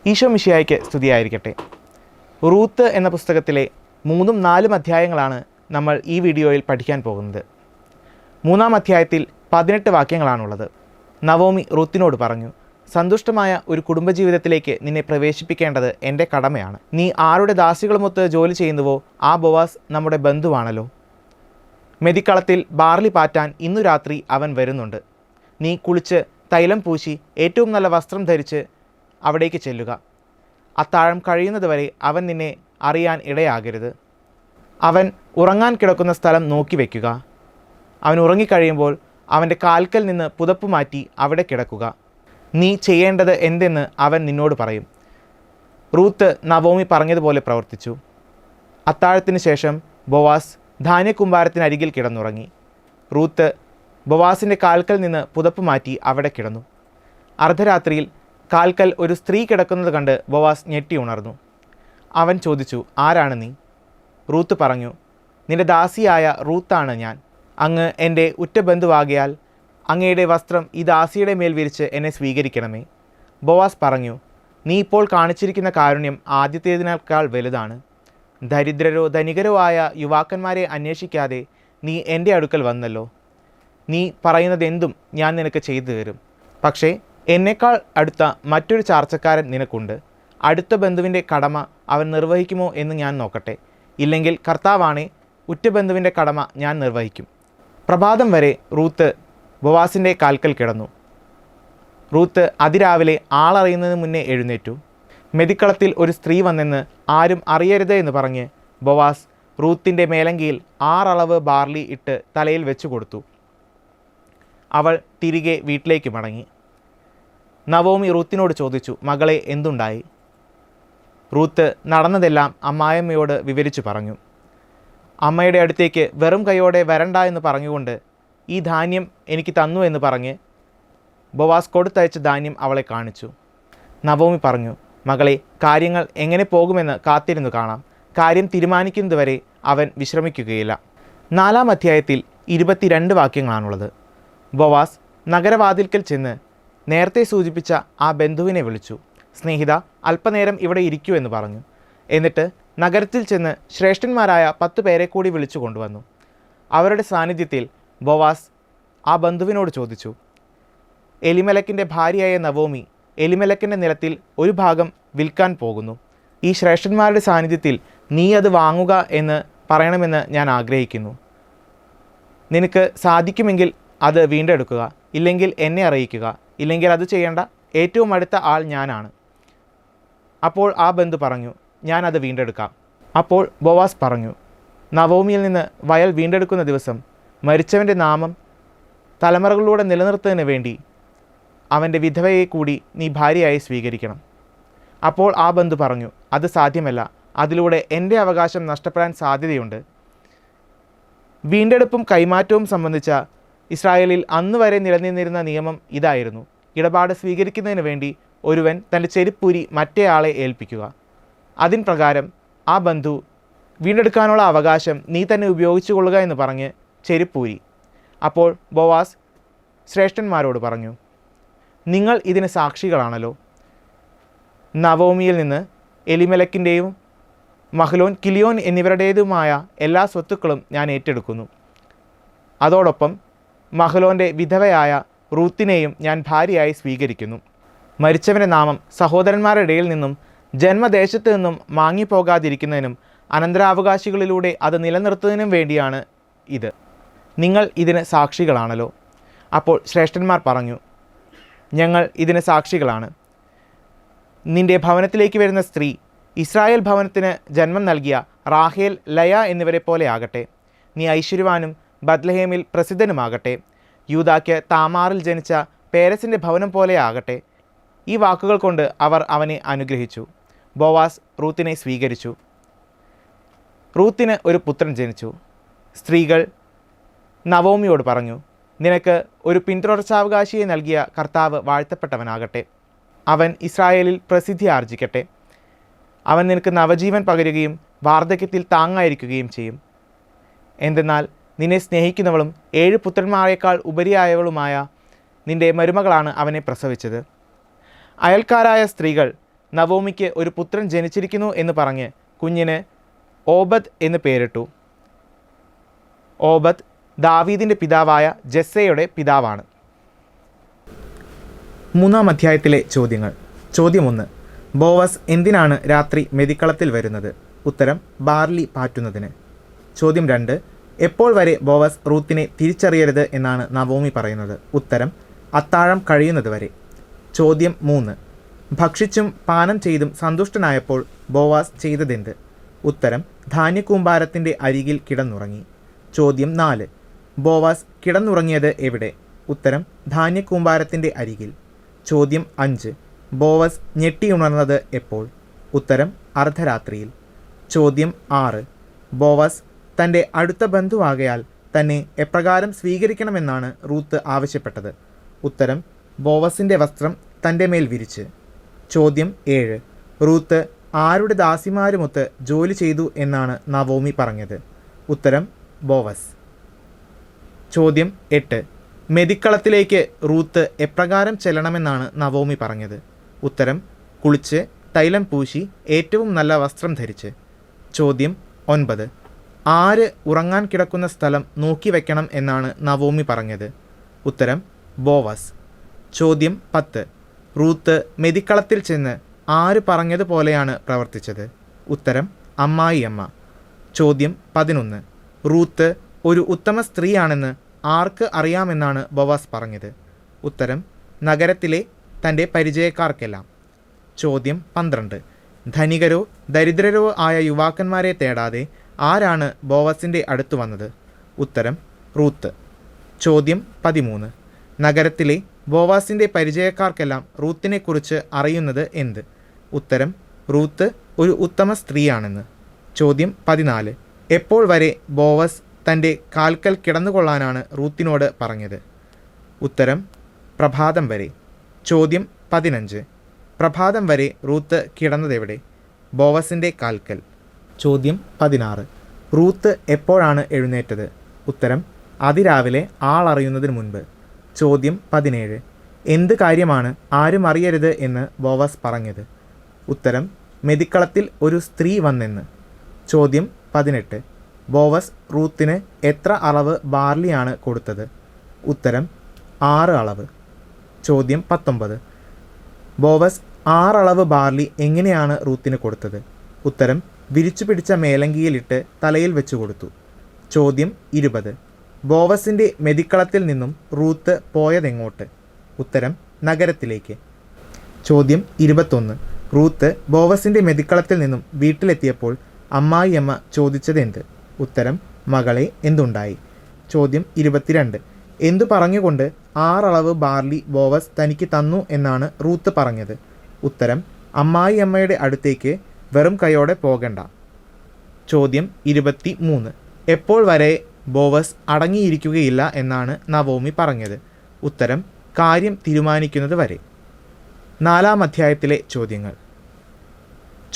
ഈശോ മിശിഹായ്ക്ക് സ്തുതിയായിരിക്കട്ടെ. റൂത്ത് എന്ന പുസ്തകത്തിലെ 3ഉം 4ഉം അധ്യായങ്ങളാണ് നമ്മൾ ഈ വീഡിയോയിൽ പഠിക്കാൻ പോകുന്നത്. 3ആം അധ്യായത്തിൽ 18 വാക്യങ്ങളാണുള്ളത്. നവോമി റൂത്തിനോട് പറഞ്ഞു, സന്തുഷ്ടമായ ഒരു കുടുംബജീവിതത്തിലേക്ക് നിന്നെ പ്രവേശിപ്പിക്കേണ്ടത് എൻ്റെ കടമയാണ്. നീ ആരുടെ ദാസികളുമൊത്ത് ജോലി ചെയ്യുന്നുവോ ആ ബോവാസ് നമ്മുടെ ബന്ധുവാണല്ലോ. മെതിക്കളത്തിൽ ബാർലി പാറ്റാൻ ഇന്നു രാത്രി അവൻ വരുന്നുണ്ട്. നീ കുളിച്ച് തൈലം പൂശി ഏറ്റവും നല്ല വസ്ത്രം ധരിച്ച് അവിടേക്ക് ചെല്ലുക. അത്താഴം കഴിയുന്നതുവരെ അവൻ നിന്നെ അറിയാൻ ഇടയാകരുത്. അവൻ ഉറങ്ങാൻ കിടക്കുന്ന സ്ഥലം നോക്കി വയ്ക്കുക. അവൻ ഉറങ്ങിക്കഴിയുമ്പോൾ അവൻ്റെ കാൽക്കൽ നിന്ന് പുതപ്പ് മാറ്റി അവിടെ കിടക്കുക. നീ ചെയ്യേണ്ടത് എന്തെന്ന് അവൻ നിന്നോട് പറയും. റൂത്ത് നവോമി പറഞ്ഞതുപോലെ പ്രവർത്തിച്ചു. അത്താഴത്തിന് ശേഷം ബോവാസ് ധാന്യക്കുമ്പാരത്തിനരികിൽ കിടന്നുറങ്ങി. റൂത്ത് ബോവാസിൻ്റെ കാൽക്കൽ നിന്ന് പുതപ്പ് മാറ്റി അവിടെ കിടന്നു. അർദ്ധരാത്രിയിൽ കാൽക്കൽ ഒരു സ്ത്രീ കിടക്കുന്നത് കണ്ട് ബോവാസ് ഞെട്ടി ഉണർന്നു. അവൻ ചോദിച്ചു, ആരാണ് നീ? റൂത്ത് പറഞ്ഞു, നിന്റെ ദാസിയായ റൂത്താണ് ഞാൻ. അങ്ങ് എൻ്റെ ഉറ്റ ബന്ധുവാകിയാൽ അങ്ങയുടെ വസ്ത്രം ഈ ദാസിയുടെ മേൽ വിരിച്ച് എന്നെ സ്വീകരിക്കണമേ. ബോവാസ് പറഞ്ഞു, നീ ഇപ്പോൾ കാണിച്ചിരിക്കുന്ന കാരുണ്യം ആദ്യത്തേതിനേക്കാൾ വലുതാണ്. ദരിദ്രരോ ധനികരോ ആയ യുവാക്കന്മാരെ അന്വേഷിക്കാതെ നീ എൻ്റെ അടുക്കൽ വന്നല്ലോ. നീ പറയുന്നതെന്തും ഞാൻ നിനക്ക് ചെയ്തു തരും. പക്ഷേ എന്നേക്കാൾ അടുത്ത മറ്റൊരു ചാർച്ചക്കാരൻ നിനക്കുണ്ട്. അടുത്ത ബന്ധുവിൻ്റെ കടമ അവൻ നിർവഹിക്കുമോ എന്ന് ഞാൻ നോക്കട്ടെ. ഇല്ലെങ്കിൽ കർത്താവാണേ, ഉറ്റ ബന്ധുവിൻ്റെ കടമ ഞാൻ നിർവഹിക്കും. പ്രഭാതം വരെ റൂത്ത് ബോവാസിൻ്റെ കാൽക്കൽ കിടന്നു. റൂത്ത് അതിരാവിലെ ആളറിയുന്നതിന് മുന്നേ എഴുന്നേറ്റു. മെതിക്കളത്തിൽ ഒരു സ്ത്രീ വന്നെന്ന് ആരും അറിയരുത് എന്ന് പറഞ്ഞ് ബോവാസ് റൂത്തിൻ്റെ മേലങ്കിയിൽ 6 അളവ് ബാർലി ഇട്ട് തലയിൽ വെച്ചു കൊടുത്തു. അവൾ തിരികെ വീട്ടിലേക്ക് മടങ്ങി. നവോമി റൂത്തിനോട് ചോദിച്ചു, മകളെ എന്തുണ്ടായി? റൂത്ത് നടന്നതെല്ലാം അമ്മായിയമ്മയോട് വിവരിച്ചു പറഞ്ഞു. അമ്മയുടെ അടുത്തേക്ക് വെറും കൈയോടെ വരണ്ട എന്ന് പറഞ്ഞുകൊണ്ട് ഈ ധാന്യം എനിക്ക് തന്നു എന്ന് പറഞ്ഞ് ബോവാസ് കൊടുത്തയച്ച ധാന്യം അവളെ കാണിച്ചു. നവോമി പറഞ്ഞു, മകളെ, കാര്യങ്ങൾ എങ്ങനെ പോകുമെന്ന് കാത്തിരുന്നു കാണാം. കാര്യം തീരുമാനിക്കുന്നതുവരെ അവൻ വിശ്രമിക്കുകയില്ല. 4ആം അധ്യായത്തിൽ 22 വാക്യങ്ങളാണുള്ളത്. ബോവാസ് നഗരവാതിൽക്കൽ ചെന്ന് നേരത്തെ സൂചിപ്പിച്ച ആ ബന്ധുവിനെ വിളിച്ചു. സ്നേഹിത, അല്പനേരം ഇവിടെ ഇരിക്കൂ എന്ന് പറഞ്ഞു. എന്നിട്ട് നഗരത്തിൽ ചെന്ന് ശ്രേഷ്ഠന്മാരായ 10 പേരെ കൂടി വിളിച്ചു കൊണ്ടുവന്നു. അവരുടെ സാന്നിധ്യത്തിൽ ബോവാസ് ആ ബന്ധുവിനോട് ചോദിച്ചു, എലിമലക്കിൻ്റെ ഭാര്യയായ നവോമി എലിമലക്കിൻ്റെ നിലത്തിൽ ഒരു ഭാഗം വിൽക്കാൻ പോകുന്നു. ഈ ശ്രേഷ്ഠന്മാരുടെ സാന്നിധ്യത്തിൽ നീ അത് വാങ്ങുക എന്ന് പറയണമെന്ന് ഞാൻ ആഗ്രഹിക്കുന്നു. നിനക്ക് സാധിക്കുമെങ്കിൽ അത് വീണ്ടെടുക്കുക, ഇല്ലെങ്കിൽ എന്നെ അറിയിക്കുക. ഇല്ലെങ്കിൽ അത് ചെയ്യേണ്ട ഏറ്റവും അടുത്ത ആൾ ഞാനാണ്. അപ്പോൾ ആ ബന്ധു പറഞ്ഞു, ഞാൻ അത് വീണ്ടെടുക്കാം. അപ്പോൾ ബോവാസ് പറഞ്ഞു, നവോമിയിൽ നിന്ന് വയൽ വീണ്ടെടുക്കുന്ന ദിവസം മരിച്ചവൻ്റെ നാമം തലമുറകളിലൂടെ നിലനിർത്തുന്നതിന് വേണ്ടി അവൻ്റെ വിധവയെ കൂടി നീ ഭാര്യയായി സ്വീകരിക്കണം. അപ്പോൾ ആ ബന്ധു പറഞ്ഞു, അത് സാധ്യമല്ല. അതിലൂടെ എൻ്റെ അവകാശം നഷ്ടപ്പെടാൻ സാധ്യതയുണ്ട്. വീണ്ടെടുപ്പും കൈമാറ്റവും സംബന്ധിച്ച ഇസ്രായേലിൽ അന്ന് വരെ നിലനിന്നിരുന്ന നിയമം ഇതായിരുന്നു. ഇടപാട് സ്വീകരിക്കുന്നതിന് വേണ്ടി ഒരുവൻ തൻ്റെ ചെരുപ്പൂരി മറ്റേ ആളെ ഏൽപ്പിക്കുക. അതിൻ പ്രകാരം ആ ബന്ധു വീണ്ടെടുക്കാനുള്ള അവകാശം നീ തന്നെ ഉപയോഗിച്ചു കൊള്ളുക എന്ന് പറഞ്ഞ് ചെരുപ്പൂരി. അപ്പോൾ ബോവാസ് ശ്രേഷ്ഠന്മാരോട് പറഞ്ഞു, നിങ്ങൾ ഇതിന് സാക്ഷികളാണല്ലോ. നവോമിയിൽ നിന്ന് എലിമലക്കിൻ്റെയും മഹ്ലോൻ, കിലിയോൻ എന്നിവരുടേതുമായ എല്ലാ സ്വത്തുക്കളും ഞാൻ ഏറ്റെടുക്കുന്നു. അതോടൊപ്പം മഹ്ലോൻ്റെ വിധവയായ റൂത്തിനെയും ഞാൻ ഭാര്യയായി സ്വീകരിക്കുന്നു. മരിച്ചവൻ്റെ നാമം സഹോദരന്മാരുടെ ഇടയിൽ നിന്നും ജന്മദേശത്ത് നിന്നും മാങ്ങിപ്പോകാതിരിക്കുന്നതിനും അനന്തരാവകാശികളിലൂടെ അത് നിലനിർത്തുന്നതിനും വേണ്ടിയാണ് ഇത്. നിങ്ങൾ ഇതിന് സാക്ഷികളാണല്ലോ. അപ്പോൾ ശ്രേഷ്ഠന്മാർ പറഞ്ഞു, ഞങ്ങൾ ഇതിന് സാക്ഷികളാണ്. നിന്റെ ഭവനത്തിലേക്ക് വരുന്ന സ്ത്രീ ഇസ്രായേൽ ഭവനത്തിന് ജന്മം നൽകിയ റാഹേൽ, ലയ എന്നിവരെ പോലെ ആകട്ടെ. നീ ഐശ്വര്യവാനും ബത്ലഹേമിൽ പ്രസിദ്ധനുമാകട്ടെ. യൂദായ്ക്ക് താമാറിൽ ജനിച്ച പേരസിൻ്റെ ഭവനം പോലെ ആകട്ടെ. ഈ വാക്കുകൾ കൊണ്ട് അവർ അവനെ അനുഗ്രഹിച്ചു. ബോവാസ് റൂത്തിനെ സ്വീകരിച്ചു. റൂത്തിന് ഒരു പുത്രൻ ജനിച്ചു. സ്ത്രീകൾ നവോമിയോട് പറഞ്ഞു, നിനക്ക് ഒരു പിന്തുടർച്ചാവകാശിയെ നൽകിയ കർത്താവ് വാഴ്ത്തപ്പെട്ടവനാകട്ടെ. അവൻ ഇസ്രായേലിൽ പ്രസിദ്ധി ആർജിക്കട്ടെ. അവൻ നിനക്ക് നവജീവൻ പകരുകയും വാർദ്ധക്യത്തിൽ താങ്ങായിരിക്കുകയും ചെയ്യും. എന്തെന്നാൽ നിന്നെ സ്നേഹിക്കുന്നവളും 7 പുത്രന്മാരേക്കാൾ ഉപരിയായവളുമായ നിന്റെ മരുമകളാണ് അവനെ പ്രസവിച്ചത്. അയൽക്കാരായ സ്ത്രീകൾ നവോമിക്ക് ഒരു പുത്രൻ ജനിച്ചിരിക്കുന്നു എന്ന് പറഞ്ഞ് കുഞ്ഞിന് ഓബദ് എന്ന് പേരിട്ടു. ഓബദ് ദാവീദിൻ്റെ പിതാവായ ജെസ്സയുടെ പിതാവാണ്. 3-ാം അധ്യായത്തിലെ ചോദ്യങ്ങൾ. ചോദ്യം 1. ബോവസ് എന്തിനാണ് രാത്രി മെതിക്കളത്തിൽ വരുന്നത്? ഉത്തരം ബാർലി പാറ്റുന്നതിന്. ചോദ്യം 2. എപ്പോൾ വരെ ബോവസ് റൂത്തിനെ തിരിച്ചറിയരുത് എന്നാണ് നവോമി പറയുന്നത്? ഉത്തരം അത്താഴം കഴിയുന്നത് വരെ. ചോദ്യം 3. ഭക്ഷിച്ചും പാനം ചെയ്തും സന്തുഷ്ടനായപ്പോൾ ബോവാസ് ചെയ്തതെന്ത്? ഉത്തരം ധാന്യക്കൂമ്പാരത്തിൻ്റെ അരികിൽ കിടന്നുറങ്ങി. ചോദ്യം 4. ബോവാസ് കിടന്നുറങ്ങിയത് എവിടെ? ഉത്തരം ധാന്യക്കൂമ്പാരത്തിൻ്റെ അരികിൽ. ചോദ്യം 5. ബോവസ് ഞെട്ടിയുണർന്നത് എപ്പോൾ? ഉത്തരം അർദ്ധരാത്രിയിൽ. ചോദ്യം 6. ബോവസ് തൻ്റെ അടുത്ത ബന്ധുവാകയാൽ തന്നെ എപ്രകാരം സ്വീകരിക്കണമെന്നാണ് റൂത്ത് ആവശ്യപ്പെട്ടത്? ഉത്തരം ബോവസിൻ്റെ വസ്ത്രം തൻ്റെ മേൽ വിരിച്ച്. ചോദ്യം 7. റൂത്ത് ആരുടെ ദാസിമാരുമൊത്ത് ജോലി ചെയ്തു എന്നാണ് നവോമി പറഞ്ഞത്? ഉത്തരം ബോവസ്. ചോദ്യം 8. മെതിക്കളത്തിലേക്ക് റൂത്ത് എപ്രകാരം ചെല്ലണമെന്നാണ് നവോമി പറഞ്ഞത്? ഉത്തരം കുളിച്ച് തൈലം പൂശി ഏറ്റവും നല്ല വസ്ത്രം ധരിച്ച്. ചോദ്യം 9. ആര് ഉറങ്ങാൻ കിടക്കുന്ന സ്ഥലം നോക്കി വയ്ക്കണം എന്നാണ് നവോമി പറഞ്ഞത്? ഉത്തരം ബോവസ്. ചോദ്യം 10. റൂത്ത് മെതിക്കളത്തിൽ ചെന്ന് ആര് പറഞ്ഞതുപോലെയാണ് പ്രവർത്തിച്ചത്? ഉത്തരം അമ്മായിയമ്മ. ചോദ്യം 11. റൂത്ത് ഒരു ഉത്തമ സ്ത്രീയാണെന്ന് ആർക്ക് അറിയാമെന്നാണ് ബോവാസ് പറഞ്ഞത്? ഉത്തരം നഗരത്തിലെ തൻ്റെ പരിചയക്കാർക്കെല്ലാം. ചോദ്യം 12. ധനികരോ ദരിദ്രരോ ആയ യുവാക്കന്മാരെ തേടാതെ ആരാണ് ബോവസിൻ്റെ അടുത്ത് വന്നത്? ഉത്തരം റൂത്ത്. ചോദ്യം 13. നഗരത്തിലെ ബോവാസിൻ്റെ പരിചയക്കാർക്കെല്ലാം റൂത്തിനെക്കുറിച്ച് അറിയുന്നത് എന്ത്? ഉത്തരം റൂത്ത് ഒരു ഉത്തമ സ്ത്രീയാണെന്ന്. ചോദ്യം 14. എപ്പോൾ വരെ ബോവസ് തൻ്റെ കാൽക്കൽ കിടന്നുകൊള്ളാനാണ് റൂത്തിനോട് പറഞ്ഞത്? ഉത്തരം പ്രഭാതം വരെ. ചോദ്യം 15. പ്രഭാതം വരെ റൂത്ത് കിടന്നതെവിടെ? ബോവസിൻ്റെ കാൽക്കൽ. ചോദ്യം 16. റൂത്ത് എപ്പോഴാണ് എഴുന്നേറ്റത്? ഉത്തരം അതിരാവിലെ ആളറിയുന്നതിന് മുൻപ്. ചോദ്യം 17. എന്ത് കാര്യമാണ് ആരും അറിയരുത് എന്ന് ബോവസ് പറഞ്ഞത്? ഉത്തരം മെതിക്കളത്തിൽ ഒരു സ്ത്രീ വന്നെന്ന്. ചോദ്യം 18. ബോവസ് റൂത്തിന് എത്ര അളവ് ബാർലിയാണ് കൊടുത്തത്? ഉത്തരം 6 അളവ്. ചോദ്യം 19. ബോവസ് 6 അളവ് ബാർലി എങ്ങനെയാണ് റൂത്തിന് കൊടുത്തത്? ഉത്തരം വിരിച്ചു പിടിച്ച മേലങ്കിയിലിട്ട് തലയിൽ വെച്ചു കൊടുത്തു. ചോദ്യം 20. ബോവസിൻ്റെ മെതിക്കളത്തിൽ നിന്നും റൂത്ത് പോയതെങ്ങോട്ട്? ഉത്തരം നഗരത്തിലേക്ക്. ചോദ്യം 21. റൂത്ത് ബോവസിൻ്റെ മെതിക്കളത്തിൽ നിന്നും വീട്ടിലെത്തിയപ്പോൾ അമ്മായിയമ്മ ചോദിച്ചതെന്ത്? ഉത്തരം മകളെ എന്തുണ്ടായി? ചോദ്യം 22. എന്തു പറഞ്ഞുകൊണ്ട് 6 അളവ് ബാർലി ബോവസ് തനിക്ക് തന്നു എന്നാണ് റൂത്ത് പറഞ്ഞത്? ഉത്തരം അമ്മായിയമ്മയുടെ അടുത്തേക്ക് വെറും കൈയോടെ പോകണ്ട. ചോദ്യം 23. എപ്പോൾ വരെ ബോവസ് അടങ്ങിയിരിക്കുകയില്ല എന്നാണ് നവോമി പറഞ്ഞത്? ഉത്തരം കാര്യം തീരുമാനിക്കുന്നത് വരെ. 4-ാം അധ്യായത്തിലെ ചോദ്യങ്ങൾ.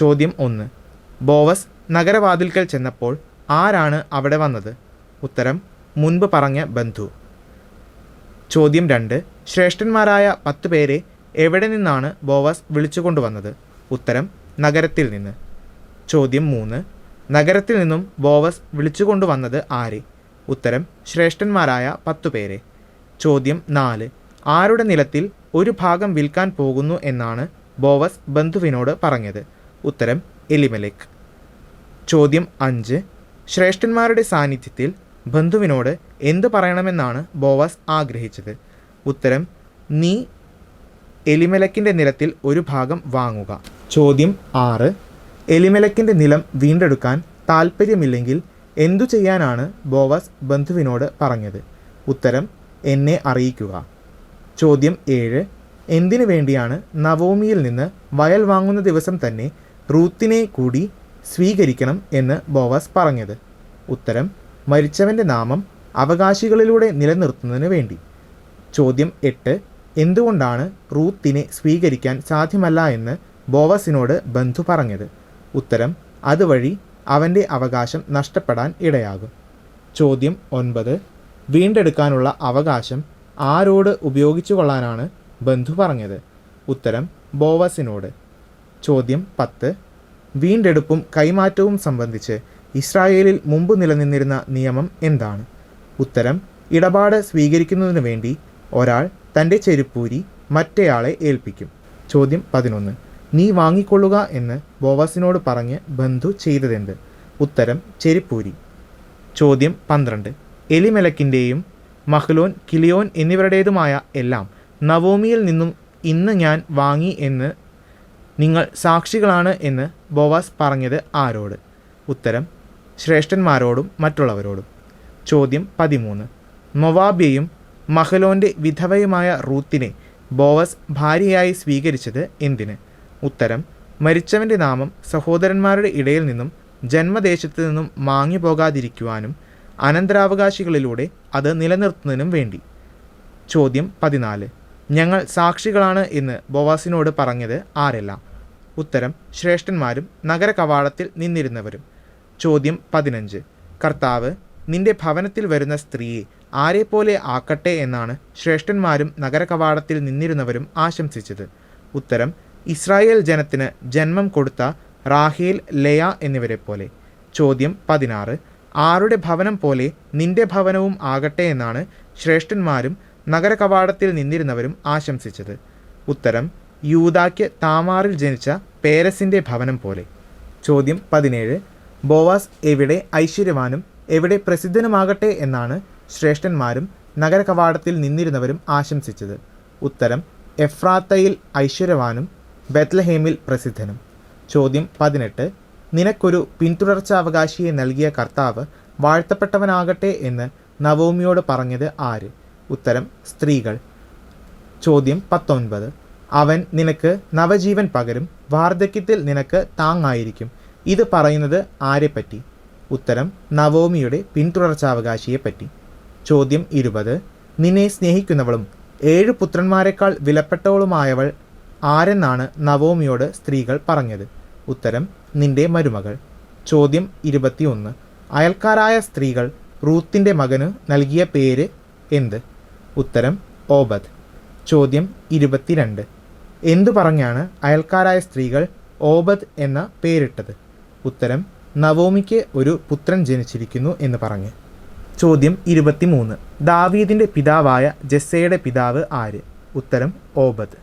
ചോദ്യം 1. ബോവസ് നഗരവാതിൽക്കൽ ചെന്നപ്പോൾ ആരാണ് അവിടെ വന്നത്? ഉത്തരം മുൻപ് പറഞ്ഞ ബന്ധു. ചോദ്യം 2. ശ്രേഷ്ഠന്മാരായ 10 പേരെ എവിടെ നിന്നാണ് ബോവസ് വിളിച്ചുകൊണ്ടുവന്നത്? ഉത്തരം നഗരത്തിൽ നിന്ന്. ചോദ്യം 3. നഗരത്തിൽ നിന്നും ബോവസ് വിളിച്ചുകൊണ്ടുവന്നത് ആരെ? ഉത്തരം ശ്രേഷ്ഠന്മാരായ 10 പേരെ. ചോദ്യം 4. ആരുടെ നിലത്തിൽ ഒരു ഭാഗം വിൽക്കാൻ പോകുന്നു എന്നാണ് ബോവസ് ബന്ധുവിനോട് പറഞ്ഞത്? ഉത്തരം എലിമലെക്ക്. ചോദ്യം 5. ശ്രേഷ്ഠന്മാരുടെ സാന്നിധ്യത്തിൽ ബന്ധുവിനോട് എന്ത് പറയണമെന്നാണ് ബോവസ് ആഗ്രഹിച്ചത്? ഉത്തരം നീ എലിമലെക്കിൻ്റെ നിലത്തിൽ ഒരു ഭാഗം വാങ്ങുക. ചോദ്യം 6. എലിമലെക്കിൻ്റെ നിലം വീണ്ടെടുക്കാൻ താൽപ്പര്യമില്ലെങ്കിൽ എന്തു ചെയ്യാനാണ് ബോവസ് ബന്ധുവിനോട് പറഞ്ഞത്? ഉത്തരം എന്നെ അറിയിക്കുക. ചോദ്യം 7. എന്തിനു വേണ്ടിയാണ് നവോമിയിൽ നിന്ന് വയൽ വാങ്ങുന്ന ദിവസം തന്നെ റൂത്തിനെ കൂടി സ്വീകരിക്കണം എന്ന് ബോവസ് പറഞ്ഞത്? ഉത്തരം മരിച്ചവൻ്റെ നാമം അവകാശികളിലൂടെ നിലനിർത്തുന്നതിന് വേണ്ടി. ചോദ്യം 8. എന്തുകൊണ്ടാണ് റൂത്തിനെ സ്വീകരിക്കാൻ സാധ്യമല്ല എന്ന് ബോവസിനോട് ബന്ധു പറഞ്ഞത്? ഉത്തരം അതുവഴി അവൻ്റെ അവകാശം നഷ്ടപ്പെടാൻ ഇടയാകും. ചോദ്യം 9. വീണ്ടെടുക്കാനുള്ള അവകാശം ആരോട് ഉപയോഗിച്ചു കൊള്ളാനാണ് ബന്ധു പറഞ്ഞത്? ഉത്തരം ബോവസിനോട്. ചോദ്യം 10. വീണ്ടെടുപ്പും കൈമാറ്റവും സംബന്ധിച്ച് ഇസ്രായേലിൽ മുമ്പ് നിലനിന്നിരുന്ന നിയമം എന്താണ്? ഉത്തരം: ഇടപാട് സ്വീകരിക്കുന്നതിനു വേണ്ടി ഒരാൾ തൻ്റെ ചെരുപ്പൂരി മറ്റേയാളെ ഏൽപ്പിക്കും. ചോദ്യം 11. നീ വാങ്ങിക്കൊള്ളുക എന്ന് ബോവാസിനോട് പറഞ്ഞ് ബന്ധു ചെയ്തതെന്ത്? ഉത്തരം: ചെരുപ്പൂരി. ചോദ്യം 12. എലിമെലക്കിൻ്റെയും മഹ്ലോൻ, കിലിയോൻ എന്നിവരുടേതുമായ എല്ലാം നവോമിയിൽ നിന്നും ഇന്ന് ഞാൻ വാങ്ങി എന്ന് നിങ്ങൾ സാക്ഷികളാണ് എന്ന് ബോവാസ് പറഞ്ഞത് ആരോട്? ഉത്തരം: ശ്രേഷ്ഠന്മാരോടും മറ്റുള്ളവരോടും. ചോദ്യം 13. മൊവാബ്യയും മഹ്ലോൻ്റെ വിധവയുമായ റൂത്തിനെ ബോവസ് ഭാര്യയായി സ്വീകരിച്ചത് എന്തിന്? ഉത്തരം: മരിച്ചവൻ്റെ നാമം സഹോദരന്മാരുടെ ഇടയിൽ നിന്നും ജന്മദേശത്തു നിന്നും മാഞ്ഞു പോകാതിരിക്കുവാനും അനന്തരാവകാശികളിലൂടെ അത് നിലനിർത്തുന്നതിനും വേണ്ടി. ചോദ്യം 14. ഞങ്ങൾ സാക്ഷികളാണ് എന്ന് ബോവാസിനോട് പറഞ്ഞത് ആരെല്ലാം? ഉത്തരം: ശ്രേഷ്ഠന്മാരും നഗര കവാടത്തിൽ നിന്നിരുന്നവരും. ചോദ്യം 15. കർത്താവ് നിന്റെ ഭവനത്തിൽ വരുന്ന സ്ത്രീയെ ആരെപ്പോലെ ആക്കട്ടെ എന്നാണ് ശ്രേഷ്ഠന്മാരും നഗര കവാടത്തിൽ നിന്നിരുന്നവരും ആശംസിച്ചത്? ഉത്തരം: ഇസ്രായേൽ ജനത്തിന് ജന്മം കൊടുത്ത റാഹേൽ, ലെയ എന്നിവരെ പോലെ. ചോദ്യം 16. ആരുടെ ഭവനം പോലെ നിന്റെ ഭവനവും ആകട്ടെ എന്നാണ് ശ്രേഷ്ഠന്മാരും നഗര കവാടത്തിൽ നിന്നിരുന്നവരും ആശംസിച്ചത്? ഉത്തരം: യൂദായ്ക്ക് താമാറിൽ ജനിച്ച പേരസിൻ്റെ ഭവനം പോലെ. ചോദ്യം 17. ബോവാസ് എവിടെ ഐശ്വര്യവാനും എവിടെ പ്രസിദ്ധനുമാകട്ടെ എന്നാണ് ശ്രേഷ്ഠന്മാരും നഗര കവാടത്തിൽ നിന്നിരുന്നവരും ആശംസിച്ചത്? ഉത്തരം: എഫ്രാത്തയിൽ ഐശ്വര്യവാനും ബെത്ലഹേമിൽ പ്രസിദ്ധനും. ചോദ്യം 18. നിനക്കൊരു പിന്തുടർച്ചാവകാശിയെ നൽകിയ കർത്താവ് വാഴ്ത്തപ്പെട്ടവനാകട്ടെ എന്ന് നവോമിയോട് പറഞ്ഞത് ആര്? ഉത്തരം: സ്ത്രീകൾ. ചോദ്യം 19. അവൻ നിനക്ക് നവജീവൻ പകരും, വാർദ്ധക്യത്തിൽ നിനക്ക് താങ്ങായിരിക്കും. ഇത് പറയുന്നത് ആരെപ്പറ്റി? ഉത്തരം: നവോമിയുടെ പിന്തുടർച്ചാവകാശിയെപ്പറ്റി. ചോദ്യം 20. നിന്നെ സ്നേഹിക്കുന്നവളും 7 പുത്രന്മാരെക്കാൾ വിലപ്പെട്ടവളുമായവൾ ആരെന്നാണ് നവോമിയോട് സ്ത്രീകൾ പറഞ്ഞത്? ഉത്തരം: നിന്റെ മരുമകൾ. ചോദ്യം 21. അയൽക്കാരായ സ്ത്രീകൾ റൂത്തിൻ്റെ മകന് നൽകിയ പേര് എന്ത്? ഉത്തരം: ഓബദ്. ചോദ്യം 22. എന്തു പറഞ്ഞാണ് അയൽക്കാരായ സ്ത്രീകൾ ഓബദ് എന്ന പേരിട്ടത്? ഉത്തരം: നവോമിക്ക് ഒരു പുത്രൻ ജനിച്ചിരിക്കുന്നു എന്ന് പറഞ്ഞ്. ചോദ്യം 23. ദാവീദിൻ്റെ പിതാവായ ജെസ്സയുടെ പിതാവ് ആര്? ഉത്തരം: ഓബദ്.